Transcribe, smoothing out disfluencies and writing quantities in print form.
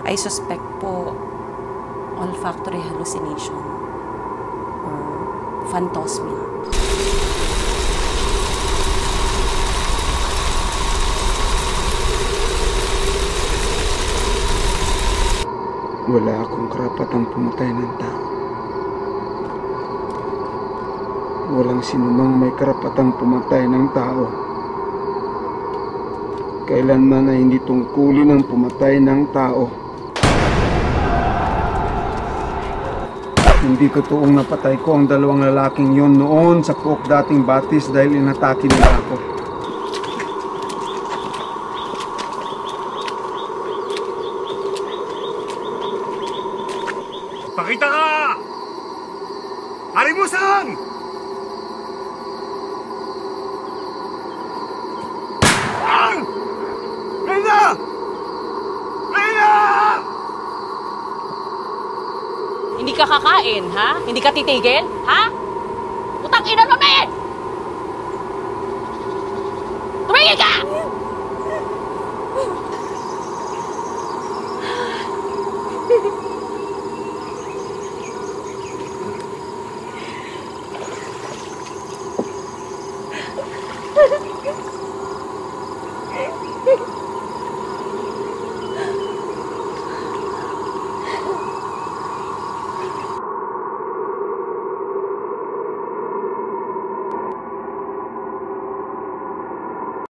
I suspect po olfactory hallucination or phantosmia. Wala akong karapatang pumatay ng tao. Walang sinumang may karapatang pumatay ng tao. Kailanman ay hindi tungkulin ang pumatay ng tao. Hindi totoong napatay ko ang dalawang lalaking yon noon sa Pook dating Batis dahil inatake nila ako. Pakita ka! Harimusan! Reyna! Reyna! Hindi ka kakain, ha? Hindi ka titigil, ha? Utang ina mo, men! Tumigil ka!